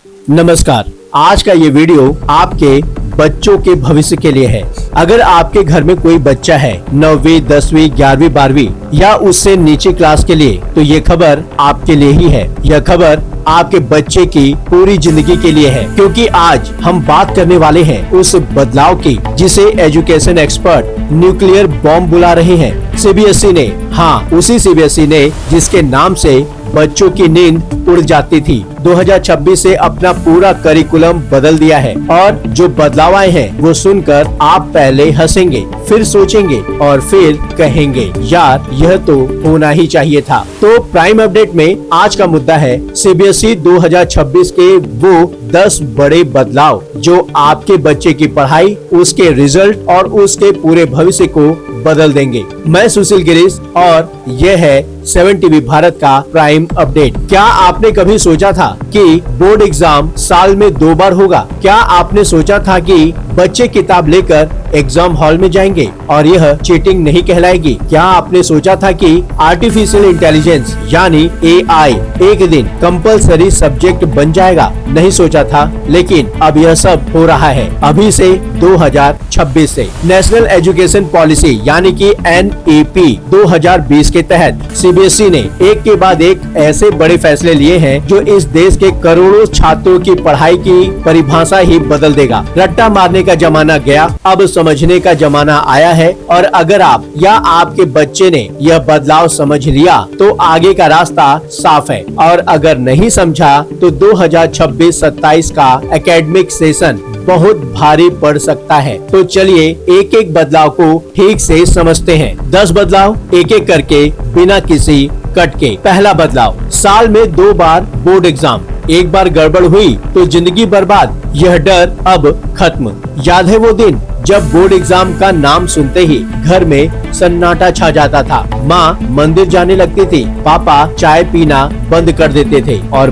नमस्कार। आज का ये वीडियो आपके बच्चों के भविष्य के लिए है। अगर आपके घर में कोई बच्चा है 9वीं, 10वीं, 11वीं, 12वीं या उससे नीचे क्लास के लिए, तो ये खबर आपके लिए ही है। यह खबर आपके बच्चे की पूरी जिंदगी के लिए है, क्योंकि आज हम बात करने वाले हैं उस बदलाव की जिसे एजुकेशन एक्सपर्ट न्यूक्लियर बॉम्ब बुला रहे हैं। सीबीएसई ने, हाँ उसी सीबीएसई ने जिसके नाम से बच्चों की नींद उड़ जाती थी, 2026 से अपना पूरा करिकुलम बदल दिया है। और जो बदलाव आए हैं वो सुनकर आप पहले हंसेंगे, फिर सोचेंगे और फिर कहेंगे यार यह तो होना ही चाहिए था। तो प्राइम अपडेट में आज का मुद्दा है सीबीएसई 2026 के वो 10 बड़े बदलाव जो आपके बच्चे की पढ़ाई, उसके रिजल्ट और उसके पूरे भविष्य को बदल देंगे। मैं सुशील गिरीश और यह है 7 टीवी भारत का प्राइम अपडेट। क्या आपने कभी सोचा था कि बोर्ड एग्जाम साल में 2 बार होगा? क्या आपने सोचा था कि बच्चे किताब लेकर एग्जाम हॉल में जाएंगे और यह चीटिंग नहीं कहलाएगी? क्या आपने सोचा था कि आर्टिफिशियल इंटेलिजेंस यानी AI एक दिन कंपलसरी सब्जेक्ट बन जाएगा? नहीं सोचा था, लेकिन अब यह सब हो रहा है अभी से 2026 से। नेशनल एजुकेशन पॉलिसी यानी कि NEP 2020 के तहत सीबीएसई ने एक के बाद एक ऐसे बड़े फैसले लिए हैं जो इस देश के करोड़ों छात्रों की पढ़ाई की परिभाषा ही बदल देगा। रट्टा मारने का जमाना गया, अब समझने का जमाना आया है। और अगर आप या आपके बच्चे ने यह बदलाव समझ लिया तो आगे का रास्ता साफ है, और अगर नहीं समझा तो 2026-27 का एकेडमिक सेशन बहुत भारी पड़ सकता है। तो चलिए एक एक बदलाव को ठीक से समझते हैं। 10 बदलाव एक एक करके बिना किसी कट के। पहला बदलाव, साल में 2 बार बोर्ड एग्जाम। एक बार गड़बड़ हुई तो जिंदगी बर्बाद, यह डर अब खत्म। याद है वो दिन जब बोर्ड एग्जाम का नाम सुनते ही घर में सन्नाटा छा जाता था। माँ मंदिर जाने लगती थी, पापा चाय पीना बंद कर देते थे और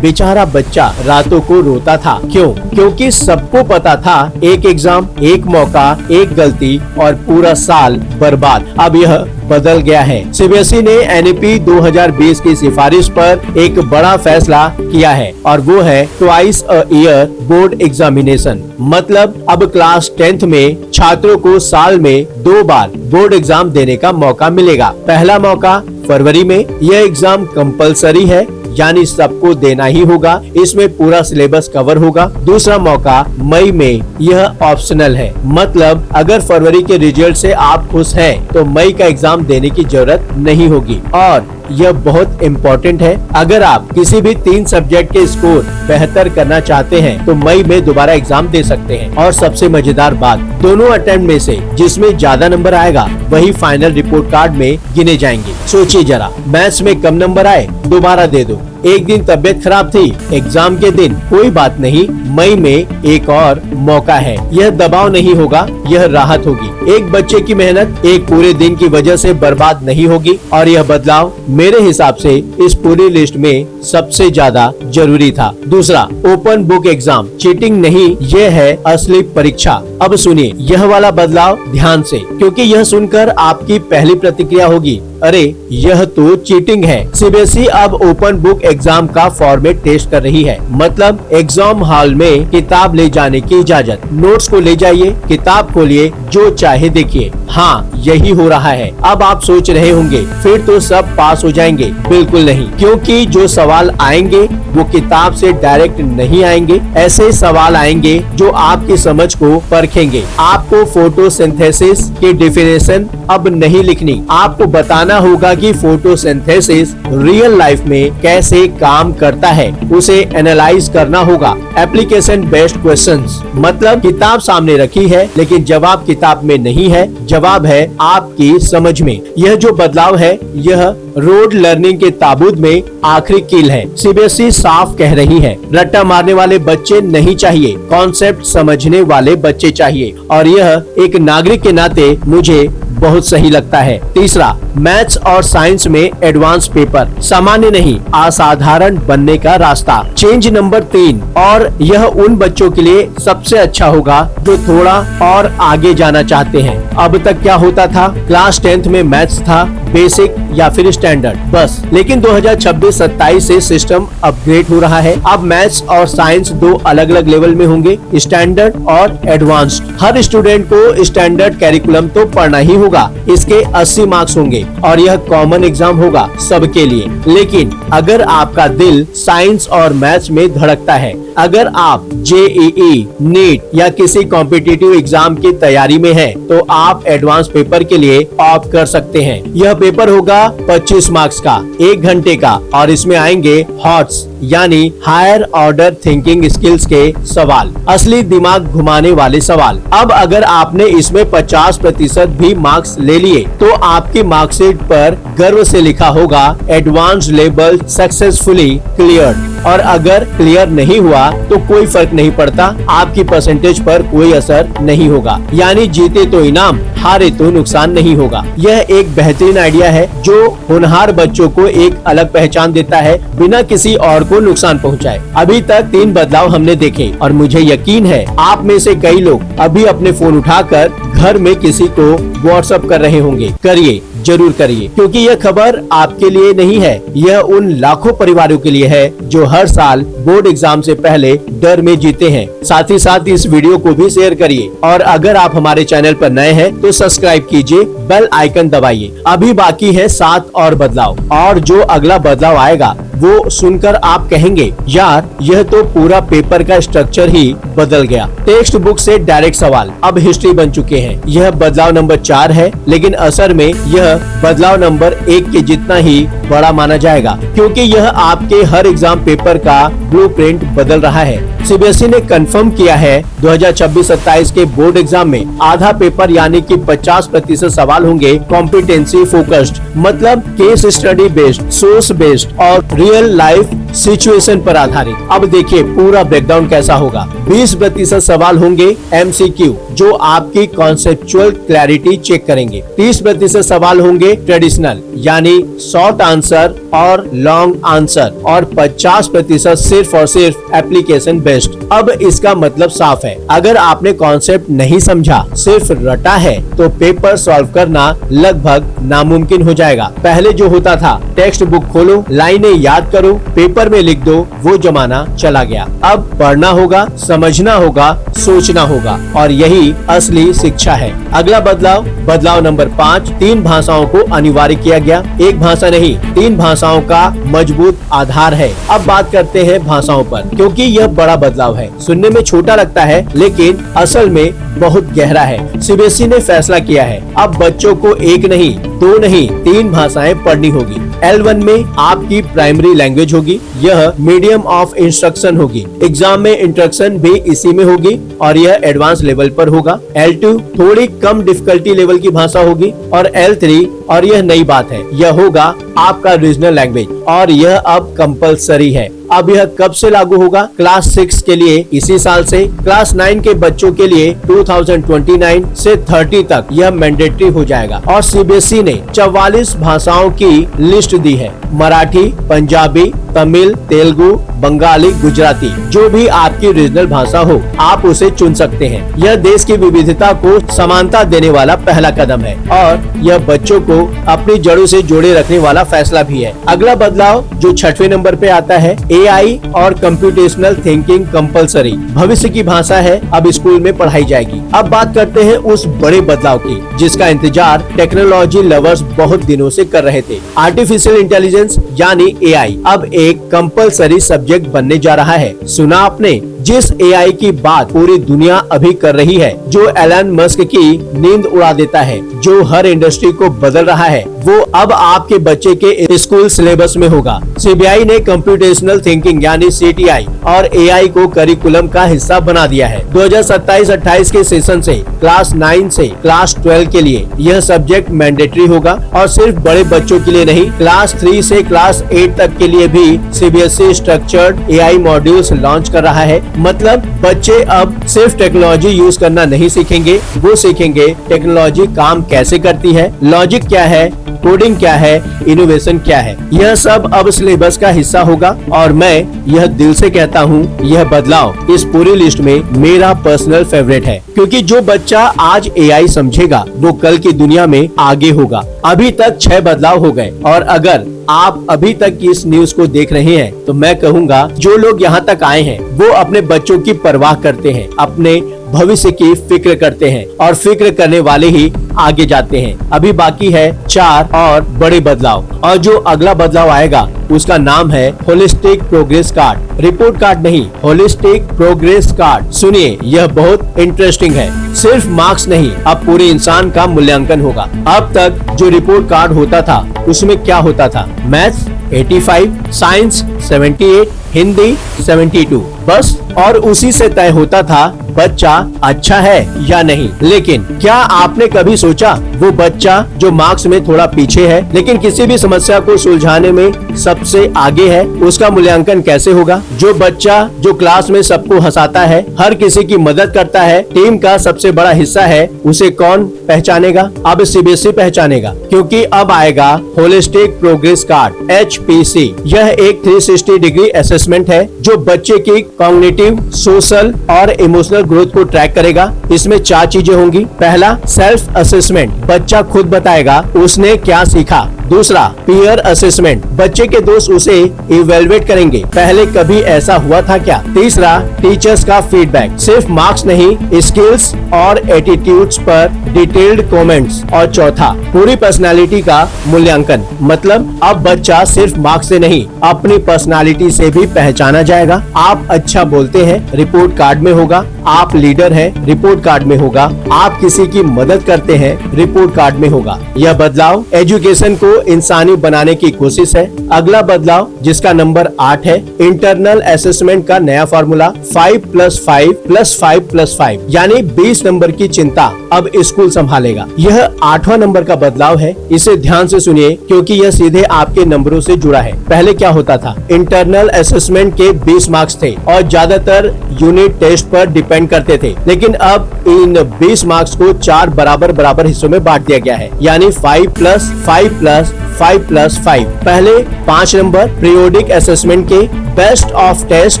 बेचारा बच्चा रातों को रोता था। क्यों? क्योंकि सबको पता था एक एग्जाम, एक मौका, एक गलती और पूरा साल बर्बाद। अब यह बदल गया है। सीबीएसई ने NEP 2020 की सिफारिश पर एक बड़ा फैसला किया है और वो है twice a year board examination. मतलब अब क्लास 10th में छात्रों को साल में 2 बार बोर्ड एग्जाम देने का मौका मिलेगा। पहला मौका फरवरी में, यह एग्जाम कंपलसरी है यानी सबको देना ही होगा, इसमें पूरा सिलेबस कवर होगा। दूसरा मौका मई में, यह ऑप्शनल है। मतलब अगर फरवरी के रिजल्ट से आप खुश हैं तो मई का एग्जाम देने की जरूरत नहीं होगी। और यह बहुत इम्पोर्टेंट है, अगर आप किसी भी 3 सब्जेक्ट के स्कोर बेहतर करना चाहते हैं तो मई में दोबारा एग्जाम दे सकते हैं। और सबसे मजेदार बात, दोनों अटेम्प्ट में से जिसमें ज्यादा नंबर आएगा वही फाइनल रिपोर्ट कार्ड में गिने जाएंगे। सोचिए जरा, मैथ्स में कम नंबर आए दोबारा दे दो, एक दिन तबीयत खराब थी एग्जाम के दिन, कोई बात नहीं, मई में एक और मौका है। यह दबाव नहीं होगा, यह राहत होगी। एक बच्चे की मेहनत एक पूरे दिन की वजह से बर्बाद नहीं होगी। और यह बदलाव मेरे हिसाब से इस पूरी लिस्ट में सबसे ज्यादा जरूरी था। दूसरा, ओपन बुक एग्जाम। चीटिंग नहीं, यह है असली परीक्षा। अब सुनिए यह वाला बदलाव ध्यान से, क्योंकि यह सुनकर आपकी पहली प्रतिक्रिया होगी, अरे यह तो चीटिंग है। सीबीएसई अब ओपन बुक एग्जाम का फॉर्मेट टेस्ट कर रही है। मतलब एग्जाम हॉल में किताब ले जाने की इजाजत, नोट्स को ले जाइए, किताब खोलिए, जो चाहे देखिए। हाँ यही हो रहा है। अब आप सोच रहे होंगे फिर तो सब पास हो जाएंगे। बिल्कुल नहीं, क्योंकि जो सवाल आएंगे वो किताब से डायरेक्ट नहीं आएंगे। ऐसे सवाल आएंगे जो आपकी समझ को परखेंगे। आपको फोटोसिंथेसिस की डेफिनेशन अब नहीं लिखनी, आपको बताना होगा कि फोटोसिंथेसिस रियल लाइफ में कैसे काम करता है, उसे एनालाइज करना होगा। एप्लीकेशन बेस्ड क्वेश्चंस, मतलब किताब सामने रखी है लेकिन जवाब किताब में नहीं है, जवाब है आपकी समझ में। यह जो बदलाव है यह रोड लर्निंग के ताबूत में आखिरी कील है। सीबीएसई साफ कह रही है, रट्टा मारने वाले बच्चे नहीं चाहिए, कॉन्सेप्ट समझने वाले बच्चे चाहिए। और यह एक नागरिक के नाते मुझे बहुत सही लगता है। तीसरा, मैथ्स और साइंस में एडवांस पेपर, सामान्य नहीं असाधारण बनने का रास्ता। चेंज नंबर 3, और यह उन बच्चों के लिए सबसे अच्छा होगा जो थोड़ा और आगे जाना चाहते हैं। अब तक क्या होता था, क्लास 10th में मैथ्स था, बेसिक या फिर स्टैंडर्ड बस, लेकिन 2026-27 से सिस्टम अपग्रेड हो रहा है। अब मैथ्स और साइंस दो अलग अलग लेवल में होंगे, स्टैंडर्ड और एडवांस्ड। हर स्टूडेंट को स्टैंडर्ड कैरिकुलम तो पढ़ना ही होगा, इसके 80 मार्क्स होंगे और यह कॉमन एग्जाम होगा सबके लिए। लेकिन अगर आपका दिल साइंस और मैथ्स में धड़कता है, अगर आप JEE, नीट या किसी कॉम्पिटिटिव एग्जाम की तैयारी में हैं, तो आप एडवांस पेपर के लिए ऑप्ट कर सकते हैं। यह पेपर होगा 25 मार्क्स का, 1 घंटे का, और इसमें आएंगे हॉट्स यानी हायर ऑर्डर थिंकिंग स्किल्स के सवाल, असली दिमाग घुमाने वाले सवाल। अब अगर आपने इसमें 50% भी मार्क्स ले लिए, तो आपकी मार्कशीट पर गर्व से लिखा होगा एडवांस्ड लेवल सक्सेसफुली क्लियर्ड। और अगर क्लियर नहीं हुआ तो कोई फर्क नहीं पड़ता, आपकी परसेंटेज पर कोई असर नहीं होगा, यानी जीते तो इनाम, हारे तो नुकसान नहीं होगा। यह एक बेहतरीन आइडिया है जो होनहार बच्चों को एक अलग पहचान देता है, बिना किसी और को नुकसान पहुंचाए। अभी तक 3 बदलाव हमने देखे और मुझे यकीन है आप में से कई लोग अभी अपने फोन उठाकर घर में किसी को व्हाट्सएप कर रहे होंगे। करिए, जरूर करिए, क्योंकि यह खबर आपके लिए नहीं है, यह उन लाखों परिवारों के लिए है जो हर साल बोर्ड एग्जाम से पहले डर में जीते हैं। साथ ही साथ इस वीडियो को भी शेयर करिए, और अगर आप हमारे चैनल पर नए हैं तो सब्सक्राइब कीजिए, बेल आइकन दबाइए। अभी बाकी है 7 और बदलाव, और जो अगला बदलाव आएगा वो सुनकर आप कहेंगे यार यह तो पूरा पेपर का स्ट्रक्चर ही बदल गया। टेक्स्ट बुक से डायरेक्ट सवाल अब हिस्ट्री बन चुके हैं। यह बदलाव नंबर 4 है, लेकिन असर में यह बदलाव नंबर 1 के जितना ही बड़ा माना जाएगा, क्योंकि यह आपके हर एग्जाम पेपर का ब्लूप्रिंट बदल रहा है। CBSE ने कंफर्म किया है 2026-27 के बोर्ड एग्जाम में आधा पेपर यानी कि 50% सवाल होंगे कॉम्पिटेंसी फोकस्ड, मतलब case study based, source based और रियल लाइफ सिचुएशन पर आधारित। अब देखिए पूरा ब्रेकडाउन कैसा होगा। 20% सवाल होंगे MCQ, जो आपकी कॉन्सेप्चुअल क्लैरिटी चेक करेंगे। 30% सवाल होंगे ट्रेडिशनल, यानी शॉर्ट आंसर और लॉन्ग आंसर, और 50% सिर्फ और सिर्फ एप्लीकेशन बेस्ड। अब इसका मतलब साफ है, अगर आपने कॉन्सेप्ट नहीं समझा, सिर्फ रटा है, तो पेपर सॉल्व करना लगभग नामुमकिन हो जाएगा। पहले जो होता था, टेक्स्ट बुक खोलो, लाइनें याद करो, पेपर में लिख दो, वो जमाना चला गया। अब पढ़ना होगा, समझना होगा, सोचना होगा, और यही असली शिक्षा है। अगला बदलाव नंबर 5, 3 भाषाओं को अनिवार्य किया गया। एक भाषा नहीं, 3 भाषाओं का मजबूत आधार है। अब बात करते हैं भाषाओं पर, क्योंकि यह बड़ा बदलाव है। सुनने में छोटा लगता है, लेकिन असल में बहुत गहरा है। CBSE ने फैसला किया है, अब बच्चों को 1 नहीं, 2 नहीं, 3 भाषाएं पढ़नी होगी। L1 में आपकी प्राइमरी लैंग्वेज होगी, यह मीडियम ऑफ इंस्ट्रक्शन होगी। एग्जाम में इंस्ट्रक्शन भी इसी में होगी और यह एडवांस लेवल पर होगा। L2 थोड़ी कम डिफिकल्टी लेवल की भाषा होगी, और L3, और यह नई बात है, यह होगा आपका रीजनल लैंग्वेज, और यह अब कंपलसरी है। अब यह कब से लागू होगा? क्लास 6 के लिए इसी साल से, क्लास 9 के बच्चों के लिए 2029 से 30 तक यह मैंडेटरी हो जाएगा। और CBSE ने 44 भाषाओं की लिस्ट दी है, मराठी, पंजाबी, तमिल, तेलुगु, बंगाली, गुजराती, जो भी आपकी रीजनल भाषा हो आप उसे चुन सकते हैं। यह देश की विविधता को समानता देने वाला पहला कदम है, और यह बच्चों को अपनी जड़ों से जोड़े रखने वाला फैसला भी है। अगला बदलाव जो 6वें नंबर पे आता है, AI और कंप्यूटेशनल थिंकिंग कंपलसरी, भविष्य की भाषा है, अब स्कूल में पढ़ाई जाएगी। अब बात करते हैं उस बड़े बदलाव की जिसका इंतजार टेक्नोलॉजी लवर्स बहुत दिनों से कर रहे थे। आर्टिफिशियल इंटेलिजेंस यानी AI अब एक कंपलसरी सब्जेक्ट बनने जा रहा है। सुना आपने, जिस AI की बात पूरी दुनिया अभी कर रही है, जो एलन मस्क की नींद उड़ा देता है, जो हर इंडस्ट्री को बदल रहा है, वो अब आपके बच्चे के स्कूल सिलेबस में होगा। CBI ने कंप्यूटेशनल थिंकिंग यानी CTI और AI को करिकुलम का हिस्सा बना दिया है। 2027-28 के सेशन से क्लास 9 से क्लास 12 के लिए यह सब्जेक्ट मैंडेटरी होगा, और सिर्फ बड़े बच्चों के लिए नहीं, क्लास 3 से क्लास 8 तक के लिए भी CBSE structured AI modules launch कर रहा है। मतलब बच्चे अब सिर्फ टेक्नोलॉजी यूज करना नहीं सीखेंगे, वो सीखेंगे टेक्नोलॉजी काम कैसे करती है, लॉजिक क्या है, कोडिंग क्या है, इनोवेशन क्या है। यह सब अब सिलेबस का हिस्सा होगा और मैं यह दिल से कहता हूँ, यह बदलाव इस पूरी लिस्ट में मेरा पर्सनल फेवरेट है, क्योंकि जो बच्चा आज एआई समझेगा वो कल की दुनिया में आगे होगा। अभी तक 6 बदलाव हो गए और अगर आप अभी तक इस न्यूज को देख रहे हैं तो मैं कहूँगा जो लोग यहाँ तक आए हैं वो अपने बच्चों की परवाह करते हैं, अपने भविष्य की फिक्र करते हैं और फिक्र करने वाले ही आगे जाते हैं। अभी बाकी है 4 और बड़े बदलाव और जो अगला बदलाव आएगा उसका नाम है holistic progress card. Report card नहीं, होलिस्टिक प्रोग्रेस कार्ड। सुनिए, यह बहुत इंटरेस्टिंग है। सिर्फ मार्क्स नहीं, अब पूरे इंसान का मूल्यांकन होगा। अब तक जो रिपोर्ट कार्ड होता था उसमें क्या होता था? मैथ्स 85, साइंस 78, हिंदी 72 बस, और उसी से तय होता था बच्चा अच्छा है या नहीं। लेकिन क्या आपने कभी सोचा वो बच्चा जो मार्क्स में थोड़ा पीछे है लेकिन किसी भी समस्या को सुलझाने में सबसे आगे है, उसका मूल्यांकन कैसे होगा? जो बच्चा जो क्लास में सबको हंसाता है, हर किसी की मदद करता है, टीम का सबसे बड़ा हिस्सा है, उसे कौन पहचानेगा? अब सीबीएसई पहचानेगा, क्योंकि अब आएगा होलिस्टिक प्रोग्रेस कार्ड HPC। यह एक 360 डिग्री असेसमेंट है जो बच्चे की कॉग्निटिव, सोशल और इमोशनल ग्रोथ को ट्रैक करेगा। इसमें 4 चीजें होंगी। पहला, सेल्फ असेसमेंट, बच्चा खुद बताएगा उसने क्या सीखा। दूसरा, पीयर असेसमेंट, बच्चे के दोस्त उसे इवेलुएट करेंगे, पहले कभी ऐसा हुआ था क्या। तीसरा, टीचर्स का फीडबैक, सिर्फ मार्क्स नहीं, स्किल्स और एटीट्यूड्स पर डिटेल्ड कमेंट्स। और चौथा, पूरी पर्सनालिटी का मूल्यांकन, मतलब अब बच्चा सिर्फ मार्क्स से नहीं अपनी पर्सनालिटी से भी पहचाना जाएगा। आप अच्छा बोलते हैं, रिपोर्ट कार्ड में होगा। आप लीडर हैं, रिपोर्ट कार्ड में होगा। आप किसी की मदद करते हैं, रिपोर्ट कार्ड में होगा। यह बदलाव एजुकेशन को इंसानी बनाने की कोशिश है। अगला बदलाव जिसका नंबर 8 है, इंटरनल असेसमेंट का नया फॉर्मूला 5+5+5+5 यानी 20 नंबर की चिंता अब स्कूल संभालेगा। यह 8वां नंबर का बदलाव है। इसे ध्यान से सुनिए क्योंकि यह सीधे आपके नंबरों से जुड़ा है। पहले क्या होता था? इंटरनल असेसमेंट के 20 मार्क्स थे और ज्यादातर यूनिट टेस्ट पर डिपेंड करते थे, लेकिन अब इन 20 मार्क्स को 4 बराबर हिस्सों में बांट दिया गया है, यानी 5+5+5+5। पहले 5 नंबर पीरियोडिक असेसमेंट के, बेस्ट ऑफ टेस्ट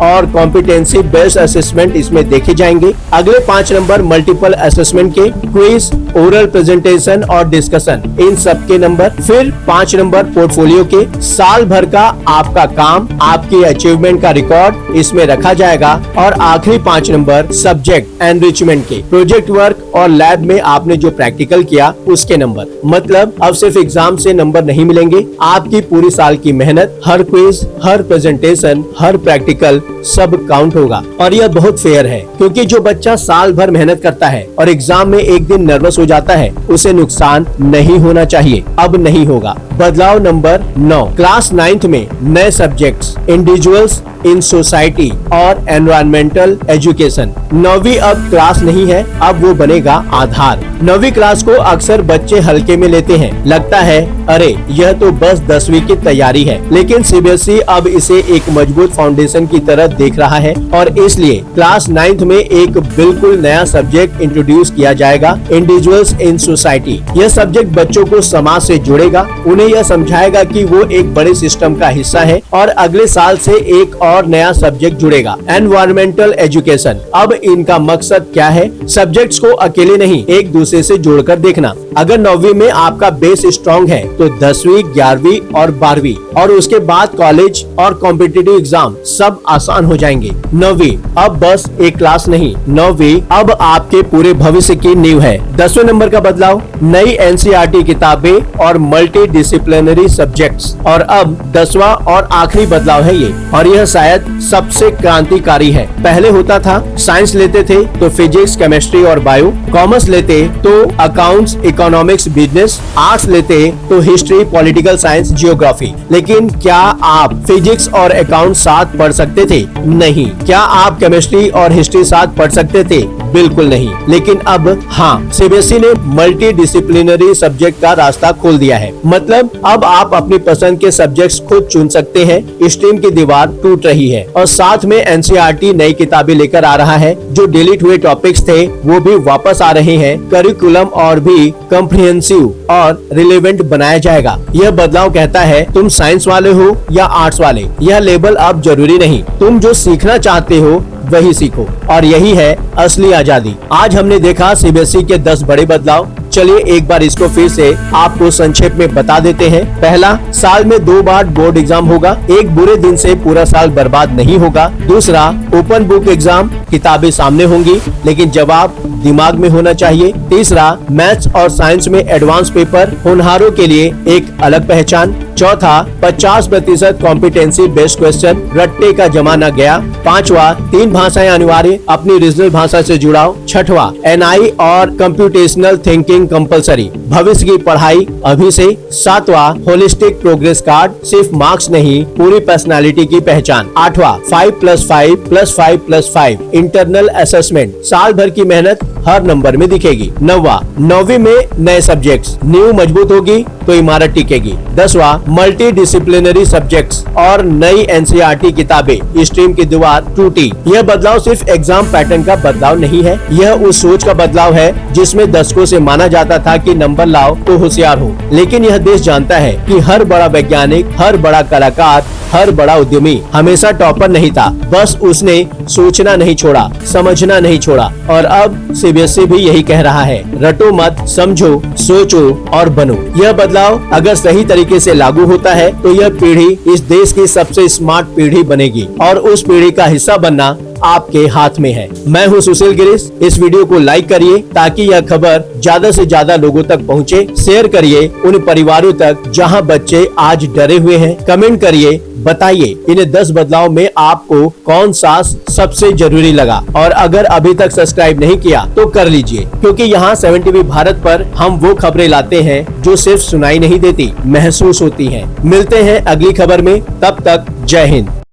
और कॉम्पिटेंसी बेस्ड असेसमेंट इसमें देखे जाएंगे। अगले 5 नंबर मल्टीपल असेसमेंट के, क्विज, ओरल प्रेजेंटेशन और डिस्कशन, इन सब के नंबर। फिर 5 नंबर पोर्टफोलियो के, साल भर का आपका काम, आपकी अचीवमेंट का रिकॉर्ड इसमें रखा जाएगा। और आखिरी 5 नंबर सब्जेक्ट एनरिचमेंट के, प्रोजेक्ट वर्क और लैब में आपने जो प्रैक्टिकल किया उसके नंबर। मतलब अब सिर्फ एग्जाम से नंबर नहीं मिलेंगे, आपकी पूरी साल की मेहनत, हर क्विज, हर प्रेजेंटेशन, हर प्रैक्टिकल सब काउंट होगा। और यह बहुत फेयर है क्योंकि जो बच्चा साल भर मेहनत करता है और एग्जाम में एक दिन नर्वस हो जाता है, उसे नुकसान नहीं होना चाहिए। अब नहीं होगा। बदलाव नंबर 9, क्लास 9th में नए सब्जेक्ट्स, इंडिविजुअल्स इन सोसाइटी और एनवायरमेंटल एजुकेशन। 9वीं अब क्लास नहीं है, अब वो बनेगा आधार। 9वीं क्लास को अक्सर बच्चे हल्के में लेते हैं, लगता है अरे यह तो बस 10वीं की तैयारी है, लेकिन सीबीएसई अब इसे एक मजबूत फाउंडेशन की तरह देख रहा है और इसलिए क्लास 9th में एक बिल्कुल नया सब्जेक्ट इंट्रोड्यूस किया जाएगा, इंडिविजुअल्स इन सोसाइटी। यह सब्जेक्ट बच्चों को समाज से जोड़ेगा, उन्हें यह समझाएगा कि वो एक बड़े सिस्टम का हिस्सा है। और अगले साल से एक और नया सब्जेक्ट जुड़ेगा, एनवायरमेंटल एजुकेशन। अब इनका मकसद क्या है? सब्जेक्ट्स को अकेले नहीं, एक दूसरे से जोड़कर देखना। अगर 9वीं में आपका बेस स्ट्रॉन्ग है तो 10वीं, 11वीं और 12वीं और उसके बाद कॉलेज और कॉम्पिटिटिव एग्जाम सब आसान हो जाएंगे। 9वीं अब बस एक क्लास नहीं, 9वीं अब आपके पूरे भविष्य की नींव है। 10वें नंबर का बदलाव, नई NCERT किताबें और मल्टी डिसिप्लिनरी सब्जेक्ट्स। और अब 10वां और आखिरी बदलाव है ये, और यह शायद सबसे क्रांतिकारी है। पहले होता था साइंस लेते थे तो फिजिक्स, केमिस्ट्री और बायो, कॉमर्स लेते तो अकाउंट्स, इकोनॉमिक्स, बिजनेस, आर्ट्स लेते तो हिस्ट्री, पॉलिटिकल साइंस, जियोग्राफी। लेकिन क्या आप फिजिक्स और अकाउंट साथ पढ़ सकते थे? नहीं। क्या आप केमिस्ट्री और हिस्ट्री साथ पढ़ सकते थे? बिल्कुल नहीं। लेकिन अब हाँ, सीबीएसई ने मल्टी डिसिप्लिनरी सब्जेक्ट का रास्ता खोल दिया है। मतलब अब आप अपनी पसंद के सब्जेक्ट्स खुद चुन सकते हैं। स्ट्रीम की दीवार टूट रही है और साथ में एनसीईआरटी नई किताबें लेकर आ रहा है। जो डिलीट हुए टॉपिक्स थे वो भी वापस आ रहे हैं। करिकुलम और भी कॉम्प्रिहेंसिव और रिलेवेंट बनाया जाएगा। यह बदलाव कहता है तुम साइंस वाले हो या आर्ट्स वाले, यह लेबल अब जरूरी नहीं। तुम जो सीखना चाहते हो वही सीखो, और यही है असली आजादी। आज हमने देखा सीबीएसई के 10 बड़े बदलाव। चलिए एक बार इसको फिर से आपको संक्षेप में बता देते हैं। पहला, साल में 2 बार बोर्ड एग्जाम होगा। एक बुरे दिन से पूरा साल बर्बाद नहीं होगा। दूसरा, ओपन बुक एग्जाम, किताबें सामने होंगी लेकिन जवाब दिमाग में होना चाहिए। तीसरा, मैथ्स और साइंस में एडवांस पेपर, होनहारों के लिए एक अलग पहचान। चौथा, 50% कॉम्पिटेंसी बेस्ड क्वेश्चन, रट्टे का जमाना गया। पांचवा, 3 भाषाएं अनिवार्य, अपनी रीजनल भाषा से जुड़ाव। छठवा, एनआई और कंप्यूटेशनल थिंकिंग कंपलसरी, भविष्य की पढ़ाई अभी से। सातवां, होलिस्टिक प्रोग्रेस कार्ड, सिर्फ मार्क्स नहीं पूरी पर्सनालिटी की पहचान। आठवां, 5+5+5+5 इंटरनल असेसमेंट, साल भर की मेहनत हर नंबर में दिखेगी। 9वां, 9वीं में नए सब्जेक्ट्स, नींव मजबूत होगी तो इमारत टिकेगी। 10वां, मल्टी डिसिप्लिनरी सब्जेक्ट्स और नई एनसीईआरटी किताबें, स्ट्रीम की दीवार टूटी। यह बदलाव सिर्फ एग्जाम पैटर्न का बदलाव नहीं है, यह उस सोच का बदलाव है जिसमें दशकों से माना जाता था कि नंबर लाओ तो होशियार हो। लेकिन यह देश जानता है कि हर बड़ा वैज्ञानिक, हर बड़ा कलाकार, हर बड़ा उद्यमी हमेशा टॉपर नहीं था। बस उसने सोचना नहीं छोड़ा, समझना नहीं छोड़ा। और अब सीबीएसई भी यही कह रहा है, रटो मत, समझो, सोचो और बनो। यह बदलाव अगर सही तरीके से लागू होता है तो यह पीढ़ी इस देश की सबसे स्मार्ट पीढ़ी बनेगी, और उस पीढ़ी का हिस्सा बनना आपके हाथ में है। मैं हूं सुशील गिरीश। इस वीडियो को लाइक करिए ताकि यह खबर ज्यादा से ज्यादा लोगों तक पहुंचे। शेयर करिए उन परिवारों तक जहां बच्चे आज डरे हुए हैं। कमेंट करिए, बताइए इन 10 बदलाव में आपको कौन सा सबसे जरूरी लगा। और अगर अभी तक सब्सक्राइब नहीं किया तो कर लीजिए, क्योंकि यहाँ 7 टीवी भारत पर हम वो खबरें लाते हैं जो सिर्फ सुनाई नहीं देती, महसूस होती हैं। मिलते हैं अगली खबर में, तब तक जय हिंद।